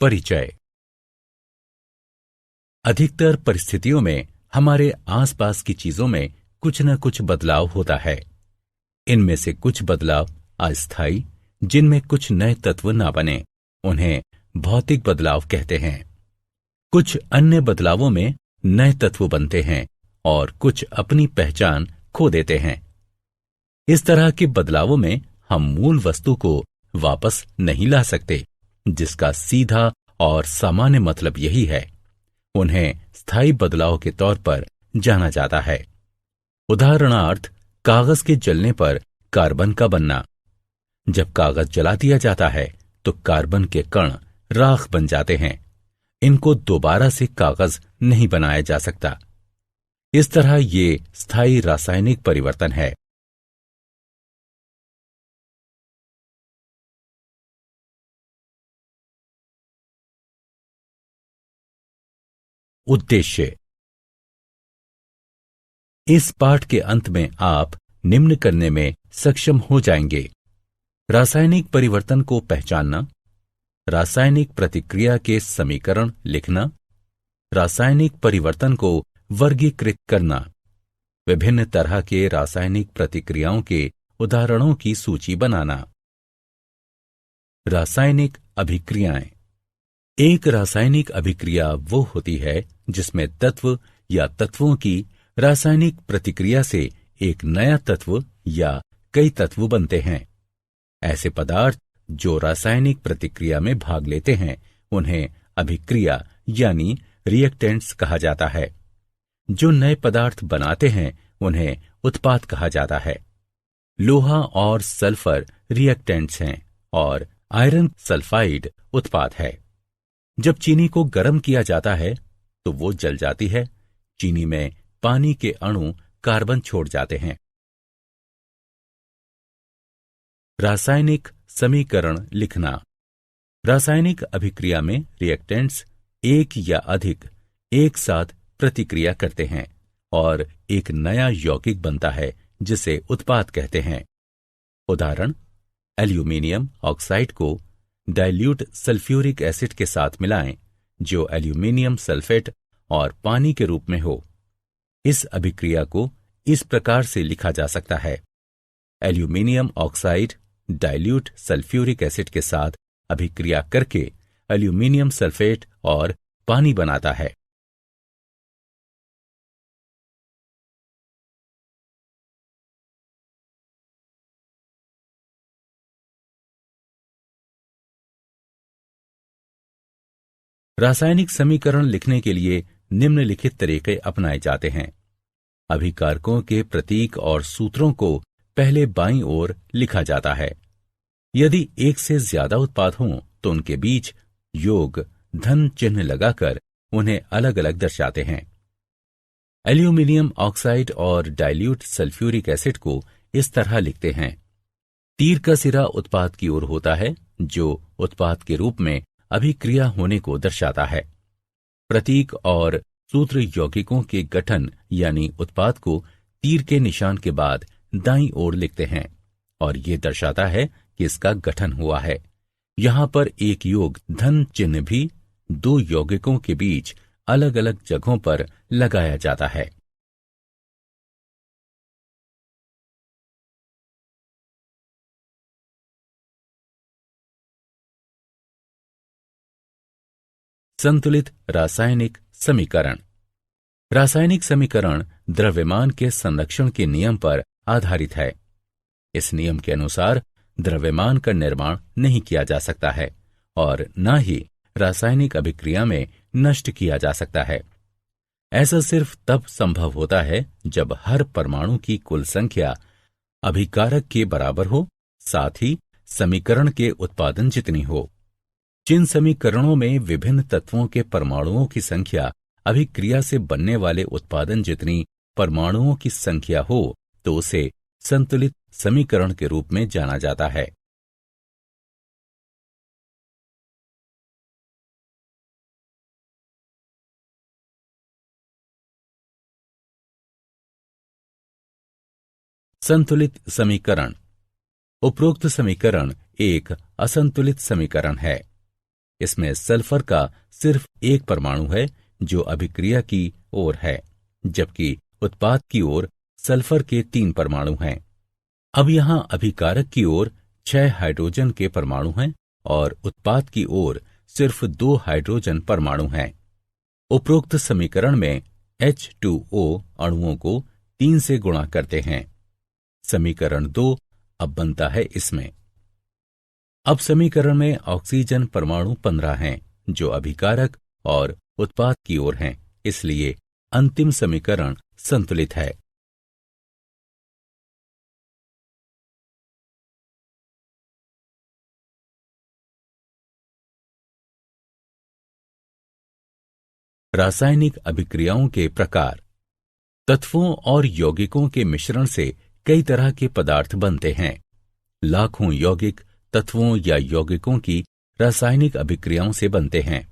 परिचय। अधिकतर परिस्थितियों में हमारे आसपास की चीजों में कुछ न कुछ बदलाव होता है। इनमें से कुछ बदलाव अस्थायी, जिनमें कुछ नए तत्व ना बने, उन्हें भौतिक बदलाव कहते हैं। कुछ अन्य बदलावों में नए तत्व बनते हैं और कुछ अपनी पहचान खो देते हैं। इस तरह के बदलावों में हम मूल वस्तु को वापस नहीं ला सकते, जिसका सीधा और सामान्य मतलब यही है। उन्हें स्थायी बदलाव के तौर पर जाना जाता है। उदाहरणार्थ, कागज के जलने पर कार्बन का बनना। जब कागज जला दिया जाता है तो कार्बन के कण राख बन जाते हैं। इनको दोबारा से कागज नहीं बनाया जा सकता। इस तरह ये स्थायी रासायनिक परिवर्तन है। उद्देश्य। इस पाठ के अंत में आप निम्न करने में सक्षम हो जाएंगे: रासायनिक परिवर्तन को पहचानना, रासायनिक प्रतिक्रिया के समीकरण लिखना, रासायनिक परिवर्तन को वर्गीकृत करना, विभिन्न तरह के रासायनिक प्रतिक्रियाओं के उदाहरणों की सूची बनाना। रासायनिक अभिक्रियाएं। एक रासायनिक अभिक्रिया वो होती है जिसमें तत्व या तत्वों की रासायनिक प्रतिक्रिया से एक नया तत्व या कई तत्व बनते हैं। ऐसे पदार्थ जो रासायनिक प्रतिक्रिया में भाग लेते हैं उन्हें अभिक्रिया यानी रिएक्टेंट्स कहा जाता है। जो नए पदार्थ बनाते हैं उन्हें उत्पाद कहा जाता है। लोहा और सल्फर रिएक्टेंट्स हैं और आयरन सल्फाइड उत्पाद है। जब चीनी को गर्म किया जाता है तो वो जल जाती है। चीनी में पानी के अणु कार्बन छोड़ जाते हैं। रासायनिक समीकरण लिखना। रासायनिक अभिक्रिया में रिएक्टेंट्स एक या अधिक एक साथ प्रतिक्रिया करते हैं और एक नया यौगिक बनता है जिसे उत्पाद कहते हैं। उदाहरण: एल्यूमीनियम ऑक्साइड को डाइल्यूट सल्फ्यूरिक एसिड के साथ मिलाएं, जो एल्यूमीनियम सल्फेट और पानी के रूप में हो। इस अभिक्रिया को इस प्रकार से लिखा जा सकता है: aluminium oxide dilute sulphuric acid के साथ अभिक्रिया करके एल्यूमीनियम सल्फेट और पानी बनाता है। रासायनिक समीकरण लिखने के लिए निम्नलिखित तरीके अपनाए जाते हैं। अभिकारकों के प्रतीक और सूत्रों को पहले बाईं ओर लिखा जाता है। यदि एक से ज्यादा उत्पाद हों तो उनके बीच योग धन चिन्ह लगाकर उन्हें अलग अलग दर्शाते हैं। एल्यूमीनियम ऑक्साइड और डाइल्यूट सल्फ्यूरिक एसिड को इस तरह लिखते हैं। तीर का सिरा उत्पाद की ओर होता है, जो उत्पाद के रूप में अभिक्रिया होने को दर्शाता है। प्रतीक और सूत्र यौगिकों के गठन यानी उत्पाद को तीर के निशान के बाद दाईं ओर लिखते हैं और ये दर्शाता है कि इसका गठन हुआ है। यहां पर एक योग धन चिन्ह भी दो यौगिकों के बीच अलग अलग जगहों पर लगाया जाता है। संतुलित रासायनिक समीकरण। रासायनिक समीकरण द्रव्यमान के संरक्षण के नियम पर आधारित है। इस नियम के अनुसार द्रव्यमान का निर्माण नहीं किया जा सकता है और न ही रासायनिक अभिक्रिया में नष्ट किया जा सकता है। ऐसा सिर्फ तब संभव होता है जब हर परमाणु की कुल संख्या अभिकारक के बराबर हो, साथ ही समीकरण के उत्पादन जितनी हो। जिन समीकरणों में विभिन्न तत्वों के परमाणुओं की संख्या अभिक्रिया से बनने वाले उत्पादन जितनी परमाणुओं की संख्या हो तो उसे संतुलित समीकरण के रूप में जाना जाता है। संतुलित समीकरण। उपरोक्त समीकरण एक असंतुलित समीकरण है। इसमें सल्फर का सिर्फ एक परमाणु है जो अभिक्रिया की ओर है, जबकि उत्पाद की ओर सल्फर के 3 परमाणु हैं। अब यहां अभिकारक की ओर 6 हाइड्रोजन के परमाणु हैं और उत्पाद की ओर सिर्फ 2 हाइड्रोजन परमाणु हैं। उपरोक्त समीकरण में H2O अणुओं को 3 से गुणा करते हैं। समीकरण 2 अब बनता है इसमें। अब समीकरण में ऑक्सीजन परमाणु 15 हैं जो अभिकारक और उत्पाद की ओर हैं, इसलिए अंतिम समीकरण संतुलित है। रासायनिक अभिक्रियाओं के प्रकार। तत्वों और यौगिकों के मिश्रण से कई तरह के पदार्थ बनते हैं। लाखों यौगिक तत्वों या यौगिकों की रासायनिक अभिक्रियाओं से बनते हैं।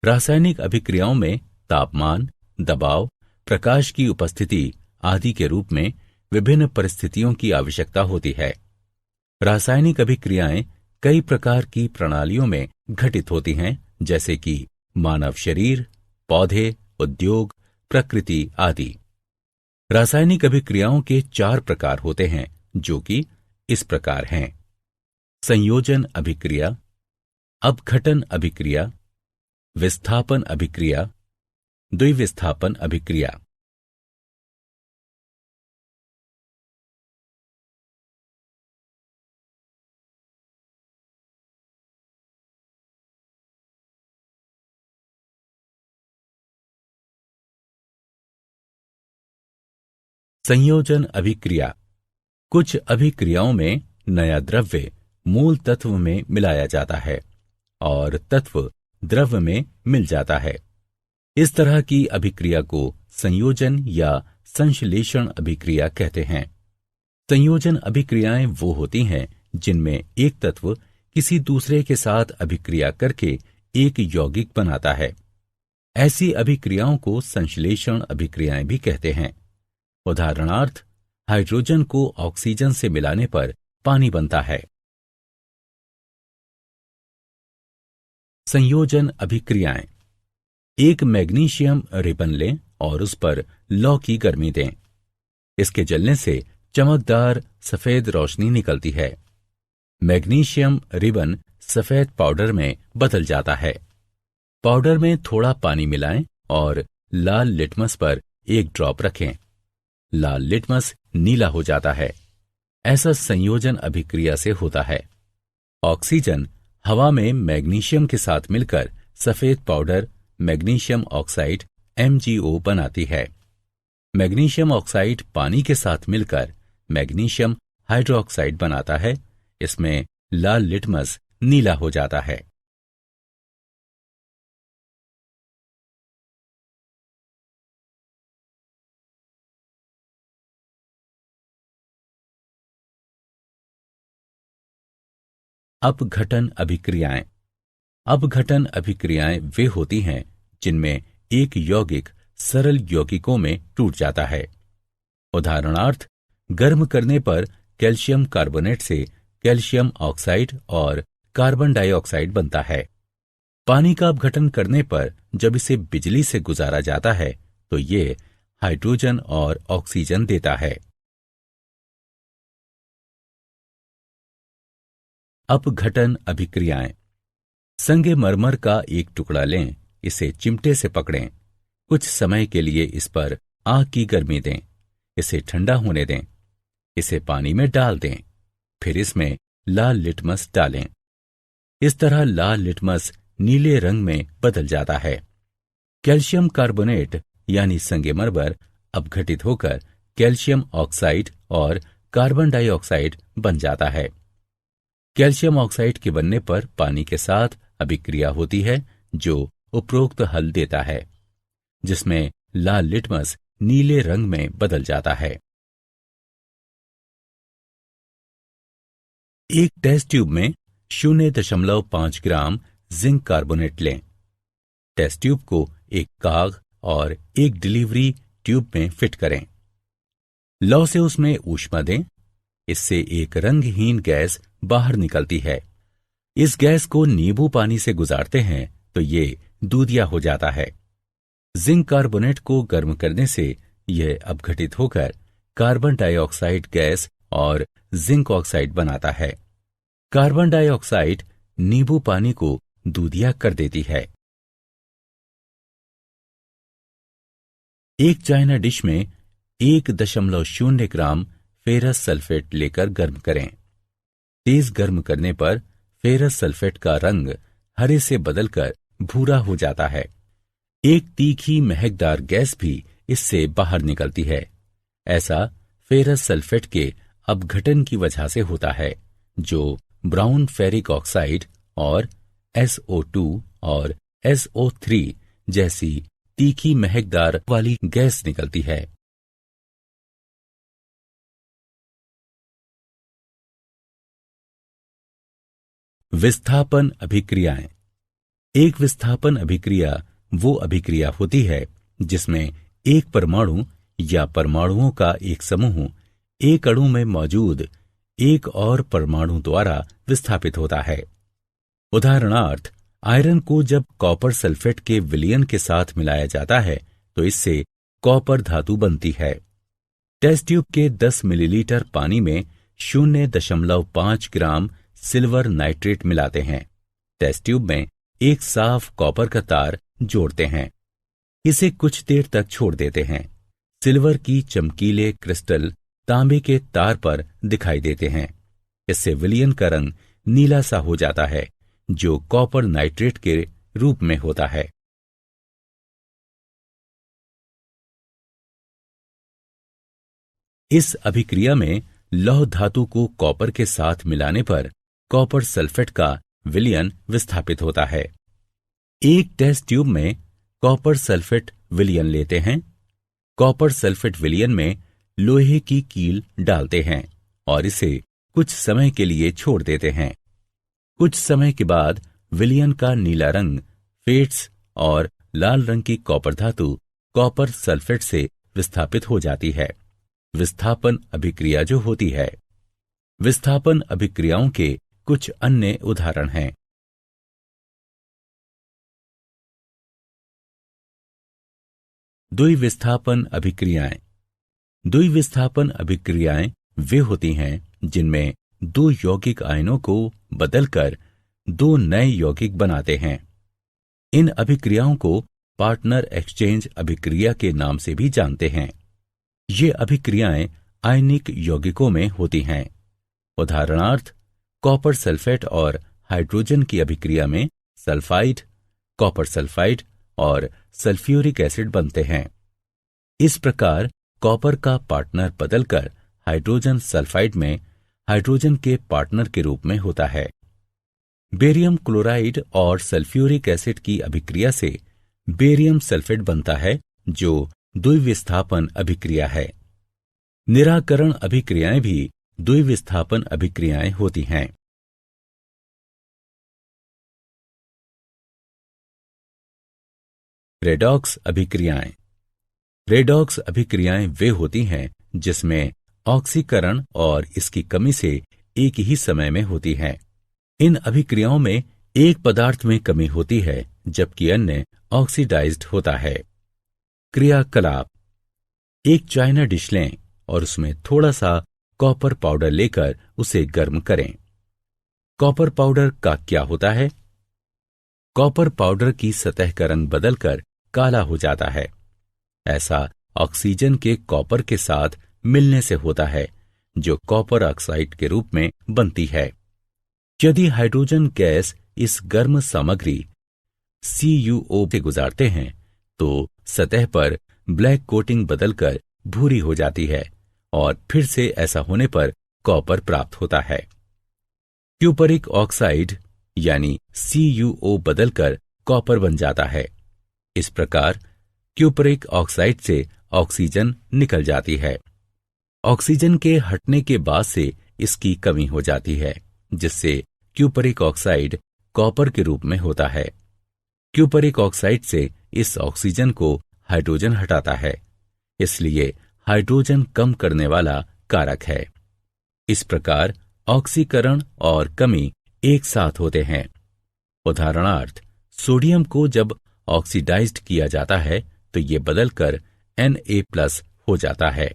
रासायनिक अभिक्रियाओं में तापमान, दबाव, प्रकाश की उपस्थिति आदि के रूप में विभिन्न परिस्थितियों की आवश्यकता होती है। रासायनिक अभिक्रियाएं कई प्रकार की प्रणालियों में घटित होती हैं, जैसे कि मानव शरीर, पौधे, उद्योग, प्रकृति आदि। रासायनिक अभिक्रियाओं के 4 प्रकार होते हैं, जो कि इस प्रकार हैं: संयोजन अभिक्रिया, अपघटन अभिक्रिया, विस्थापन अभिक्रिया, द्विविस्थापन अभिक्रिया। संयोजन अभिक्रिया। कुछ अभिक्रियाओं में नया द्रव्य मूल तत्व में मिलाया जाता है और तत्व द्रव्य में मिल जाता है। इस तरह की अभिक्रिया को संयोजन या संश्लेषण अभिक्रिया कहते हैं। संयोजन अभिक्रियाएं वो होती हैं जिनमें एक तत्व किसी दूसरे के साथ अभिक्रिया करके एक यौगिक बनाता है। ऐसी अभिक्रियाओं को संश्लेषण अभिक्रियाएं भी कहते हैं। उदाहरणार्थ, हाइड्रोजन को ऑक्सीजन से मिलाने पर पानी बनता है। संयोजन अभिक्रियाएं। एक मैग्नीशियम रिबन लें और उस पर लौ की गर्मी दें। इसके जलने से चमकदार सफेद रोशनी निकलती है। मैग्नीशियम रिबन सफेद पाउडर में बदल जाता है। पाउडर में थोड़ा पानी मिलाएं और लाल लिटमस पर एक ड्रॉप रखें। लाल लिटमस नीला हो जाता है। ऐसा संयोजन अभिक्रिया से होता है। ऑक्सीजन हवा में मैग्नीशियम के साथ मिलकर सफेद पाउडर मैग्नीशियम ऑक्साइड MgO बनाती है। मैग्नीशियम ऑक्साइड पानी के साथ मिलकर मैग्नीशियम हाइड्रोक्साइड बनाता है। इसमें लाल लिटमस नीला हो जाता है। अपघटन अभिक्रियाएं। अपघटन अभिक्रियाएं वे होती हैं जिनमें एक यौगिक सरल यौगिकों में टूट जाता है। उदाहरणार्थ, गर्म करने पर कैल्शियम कार्बोनेट से कैल्शियम ऑक्साइड और कार्बन डाइऑक्साइड बनता है। पानी का अपघटन करने पर जब इसे बिजली से गुजारा जाता है तो ये हाइड्रोजन और ऑक्सीजन देता है। अपघटन अभिक्रियाएं। संगमरमर का एक टुकड़ा लें, इसे चिमटे से पकड़ें, कुछ समय के लिए इस पर आग की गर्मी दें, इसे ठंडा होने दें, इसे पानी में डाल दें, फिर इसमें लाल लिटमस डालें। इस तरह लाल लिटमस नीले रंग में बदल जाता है। कैल्शियम कार्बोनेट यानी संगमरमर अपघटित होकर कैल्शियम ऑक्साइड और कार्बन डाइऑक्साइड बन जाता है। कैल्शियम ऑक्साइड के बनने पर पानी के साथ अभिक्रिया होती है जो उपरोक्त हल देता है, जिसमें लाल लिटमस नीले रंग में बदल जाता है। एक टेस्ट ट्यूब में 0.5 ग्राम जिंक कार्बोनेट लें। टेस्ट ट्यूब को एक काग और एक डिलीवरी ट्यूब में फिट करें। लौ से उसमें ऊष्मा दें, इससे एक रंगहीन गैस बाहर निकलती है। इस गैस को नींबू पानी से गुजारते हैं तो ये दूधिया हो जाता है। जिंक कार्बोनेट को गर्म करने से यह अपघटित होकर कार्बन डाइऑक्साइड गैस और जिंक ऑक्साइड बनाता है। कार्बन डाइऑक्साइड नींबू पानी को दूधिया कर देती है। एक चाइना डिश में 1.0 ग्राम फेरस सल्फेट लेकर गर्म करें। तेज गर्म करने पर फेरस सल्फेट का रंग हरे से बदलकर भूरा हो जाता है। एक तीखी महकदार गैस भी इससे बाहर निकलती है। ऐसा फेरस सल्फेट के अपघटन की वजह से होता है, जो ब्राउन फेरिक ऑक्साइड और SO2 और SO3 जैसी तीखी महकदार वाली गैस निकलती है। विस्थापन अभिक्रियाएं। एक विस्थापन अभिक्रिया वो अभिक्रिया होती है जिसमें एक परमाणु या परमाणुओं का एक समूह एक अणु में मौजूद एक और परमाणु द्वारा विस्थापित होता है। उदाहरणार्थ, आयरन को जब कॉपर सल्फेट के विलयन के साथ मिलाया जाता है तो इससे कॉपर धातु बनती है। टेस्ट ट्यूब के 10 मिलीलीटर पानी में 0.5 ग्राम सिल्वर नाइट्रेट मिलाते हैं। टेस्ट ट्यूब में एक साफ कॉपर का तार जोड़ते हैं। इसे कुछ देर तक छोड़ देते हैं। सिल्वर की चमकीले क्रिस्टल तांबे के तार पर दिखाई देते हैं। इससे विलयन का रंग नीला सा हो जाता है, जो कॉपर नाइट्रेट के रूप में होता है। इस अभिक्रिया में लौह धातु को कॉपर के साथ मिलाने पर कॉपर सल्फेट का विलयन विस्थापित होता है। एक टेस्ट ट्यूब में कॉपर सल्फेट विलयन लेते हैं। कॉपर सल्फेट विलयन में लोहे की कील डालते हैं और इसे कुछ समय के लिए छोड़ देते हैं। कुछ समय के बाद विलयन का नीला रंग फेड्स और लाल रंग की कॉपर धातु कॉपर सल्फेट से विस्थापित हो जाती है। विस्थापन अभिक्रिया जो होती है। विस्थापन अभिक्रियाओं के कुछ अन्य उदाहरण हैं। द्विविस्थापन अभिक्रियाएं। द्विविस्थापन अभिक्रियाएं वे होती हैं जिनमें दो यौगिक आयनों को बदलकर दो नए यौगिक बनाते हैं। इन अभिक्रियाओं को पार्टनर एक्सचेंज अभिक्रिया के नाम से भी जानते हैं। ये अभिक्रियाएं आयनिक यौगिकों में होती हैं। उदाहरणार्थ, कॉपर सल्फेट और हाइड्रोजन की अभिक्रिया में सल्फाइड, कॉपर सल्फाइड और सल्फ्यूरिक एसिड बनते हैं। इस प्रकार कॉपर का पार्टनर बदलकर हाइड्रोजन सल्फाइड में हाइड्रोजन के पार्टनर के रूप में होता है। बेरियम क्लोराइड और सल्फ्यूरिक एसिड की अभिक्रिया से बेरियम सल्फेट बनता है, जो द्विविस्थापन अभिक्रिया है। निराकरण अभिक्रियाएं भी द्विविस्थापन अभिक्रियाएं होती हैं। रेडॉक्स अभिक्रियाएं। रेडॉक्स अभिक्रियाएं वे होती हैं जिसमें ऑक्सीकरण और इसकी कमी से एक ही समय में होती हैं। इन अभिक्रियाओं में एक पदार्थ में कमी होती है जबकि अन्य ऑक्सीडाइज्ड होता है। क्रियाकलाप। एक चाइना डिश लें और उसमें थोड़ा सा कॉपर पाउडर लेकर उसे गर्म करें। कॉपर पाउडर का क्या होता है? कॉपर पाउडर की सतह का रंग बदलकर काला हो जाता है। ऐसा ऑक्सीजन के कॉपर के साथ मिलने से होता है, जो कॉपर ऑक्साइड के रूप में बनती है। यदि हाइड्रोजन गैस इस गर्म सामग्री CuO से गुजारते हैं तो सतह पर ब्लैक कोटिंग बदलकर भूरी हो जाती है और फिर से ऐसा होने पर कॉपर प्राप्त होता है। क्यूपरिक ऑक्साइड यानी CuO बदलकर कॉपर बन जाता है। इस प्रकार क्यूपरिक ऑक्साइड से ऑक्सीजन निकल जाती है। ऑक्सीजन के हटने के बाद से इसकी कमी हो जाती है, जिससे क्यूपरिक ऑक्साइड कॉपर के रूप में होता है। क्यूपरिक ऑक्साइड से इस ऑक्सीजन को हाइड्रोजन हटाता है, इसलिए हाइड्रोजन कम करने वाला कारक है। इस प्रकार ऑक्सीकरण और कमी एक साथ होते हैं। उदाहरणार्थ, सोडियम को जब ऑक्सीडाइज्ड किया जाता है तो ये बदलकर Na+ हो जाता है।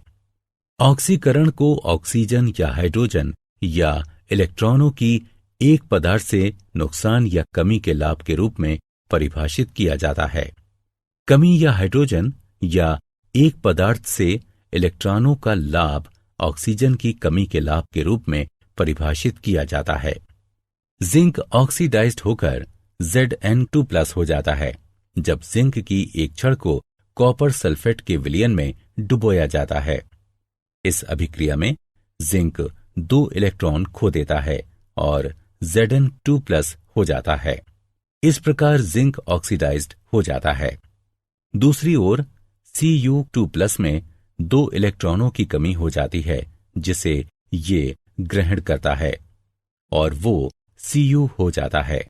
ऑक्सीकरण को ऑक्सीजन या हाइड्रोजन या इलेक्ट्रॉनों की एक पदार्थ से नुकसान या कमी के लाभ के रूप में परिभाषित किया जाता है। कमी या हाइड्रोजन या एक पदार्थ से इलेक्ट्रॉनों का लाभ ऑक्सीजन की कमी के लाभ के रूप में परिभाषित किया जाता है। जिंक ऑक्सीडाइज्ड होकर Zn2+ हो जाता है जब जिंक की एक छड़ को कॉपर सल्फेट के विलयन में डुबोया जाता है। इस अभिक्रिया में जिंक 2 इलेक्ट्रॉन खो देता है और Zn2+ हो जाता है। इस प्रकार जिंक ऑक्सीडाइज्ड हो जाता है। दूसरी ओर Cu2+ में 2 इलेक्ट्रॉनों की कमी हो जाती है जिसे ये ग्रहण करता है और वो Cu हो जाता है।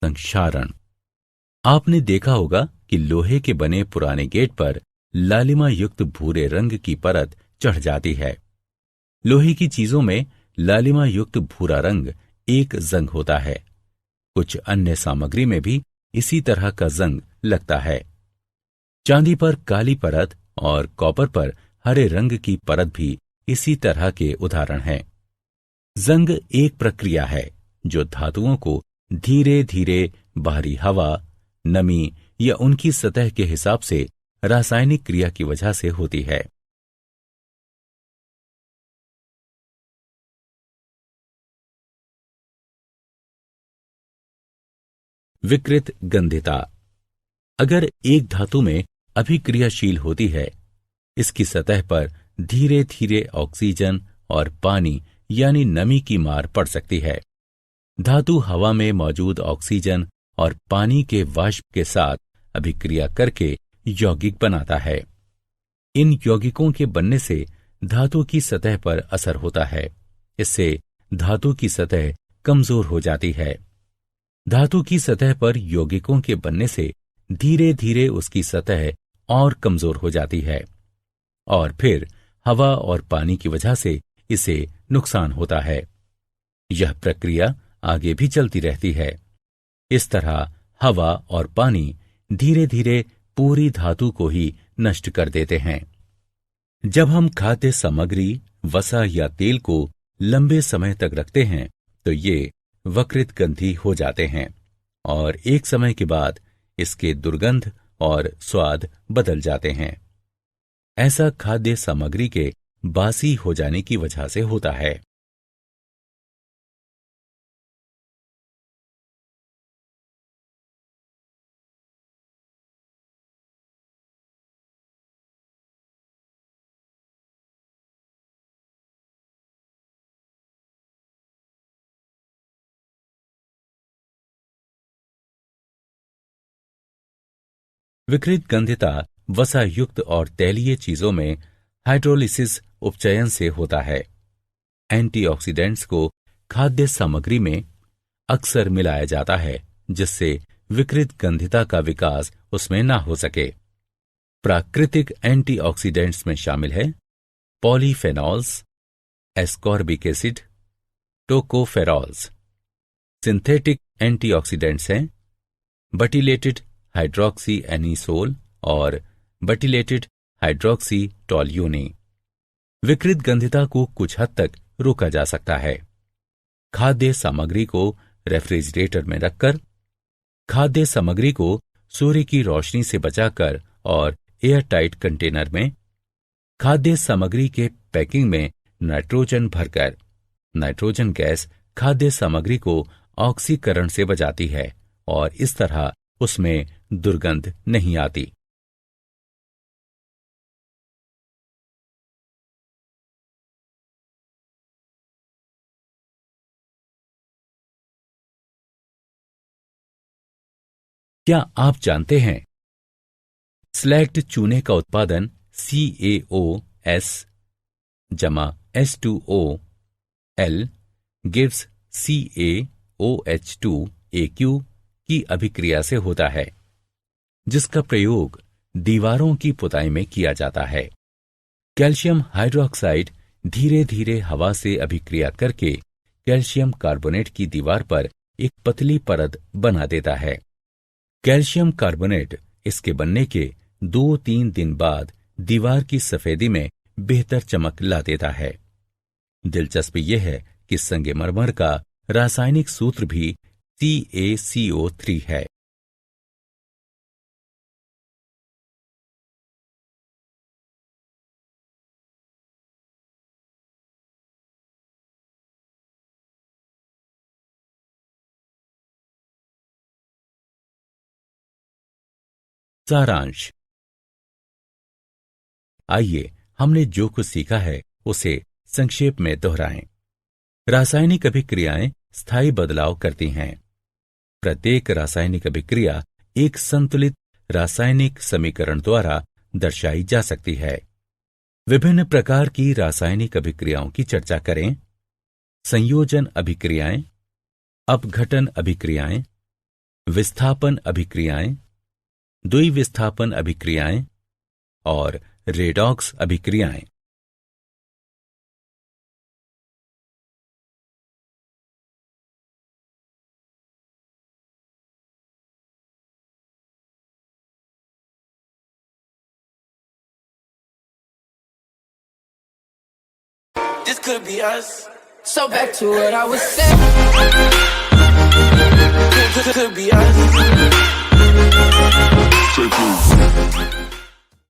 संक्षारण। आपने देखा होगा कि लोहे के बने पुराने गेट पर लालिमा युक्त भूरे रंग की परत चढ़ जाती है। लोहे की चीजों में लालिमा युक्त भूरा रंग एक जंग होता है। कुछ अन्य सामग्री में भी इसी तरह का जंग लगता है। चांदी पर काली परत और कॉपर पर हरे रंग की परत भी इसी तरह के उदाहरण हैं। जंग एक प्रक्रिया है जो धातुओं को धीरे धीरे बाहरी हवा, नमी या उनकी सतह के हिसाब से रासायनिक क्रिया की वजह से होती है। विकृत गंधिता। अगर एक धातु में अभिक्रियाशील होती है, इसकी सतह पर धीरे धीरे ऑक्सीजन और पानी यानी नमी की मार पड़ सकती है। धातु हवा में मौजूद ऑक्सीजन और पानी के वाष्प के साथ अभिक्रिया करके यौगिक बनाता है। इन यौगिकों के बनने से धातु की सतह पर असर होता है। इससे धातु की सतह कमजोर हो जाती है। धातु की सतह पर यौगिकों के बनने से धीरे धीरे उसकी सतह और कमजोर हो जाती है और फिर हवा और पानी की वजह से इसे नुकसान होता है। यह प्रक्रिया आगे भी चलती रहती है। इस तरह हवा और पानी धीरे धीरे पूरी धातु को ही नष्ट कर देते हैं। जब हम खाद्य सामग्री, वसा या तेल को लंबे समय तक रखते हैं तो ये वकृत गंधी हो जाते हैं और एक समय के बाद इसके दुर्गंध और स्वाद बदल जाते हैं। ऐसा खाद्य सामग्री के बासी हो जाने की वजह से होता है। विकृत गंधिता वसा युक्त और तैलीय चीजों में हाइड्रोलिसिस उपचयन से होता है। एंटीऑक्सीडेंट्स को खाद्य सामग्री में अक्सर मिलाया जाता है जिससे विकृत गंधिता का विकास उसमें ना हो सके। प्राकृतिक एंटीऑक्सीडेंट्स में शामिल है polyphenols, ascorbic acid, tocopherols. Synthetic antioxidants हैं बटिलेटेड हाइड्रोक्सी एनिसोल और बटिलेटेड हाइड्रोक्सी टोल्यूनी। विकृत गंधिता को कुछ हद तक रोका जा सकता है। खाद्य सामग्री को रेफ्रिजरेटर में रखकर, खाद्य सामग्री को सूर्य की रोशनी से बचाकर और एयरटाइट कंटेनर में, खाद्य सामग्री के पैकिंग में नाइट्रोजन भरकर। नाइट्रोजन गैस खाद्य सामग्री को ऑक्सीकरण से बचाती है और इस तरह उसमें दुर्गंध नहीं आती। क्या आप जानते हैं स्लैग्ड चूने का उत्पादन CaOS जमा H2O L gives CaOH2 AQ की अभिक्रिया से होता है, जिसका प्रयोग दीवारों की पुताई में किया जाता है। कैल्शियम हाइड्रोक्साइड धीरे धीरे हवा से अभिक्रिया करके कैल्शियम कार्बोनेट की दीवार पर एक पतली परत बना देता है। कैल्शियम कार्बोनेट इसके बनने के 2-3 दिन बाद दीवार की सफेदी में बेहतर चमक ला देता है। दिलचस्प यह है कि संगमरमर का रासायनिक सूत्र भी CaCO3 है। सारांश। आइए हमने जो कुछ सीखा है उसे संक्षेप में दोहराएं। रासायनिक अभिक्रियाएं स्थायी बदलाव करती हैं। प्रत्येक रासायनिक अभिक्रिया एक संतुलित रासायनिक समीकरण द्वारा दर्शाई जा सकती है। विभिन्न प्रकार की रासायनिक अभिक्रियाओं की चर्चा करें। संयोजन अभिक्रियाएं, अपघटन अभिक्रियाएं, विस्थापन अभिक्रियाएं, द्विविस्थापन अभिक्रियाएं और रेडॉक्स अभिक्रियाएं। This could be us. So back to what I was saying. Could be us.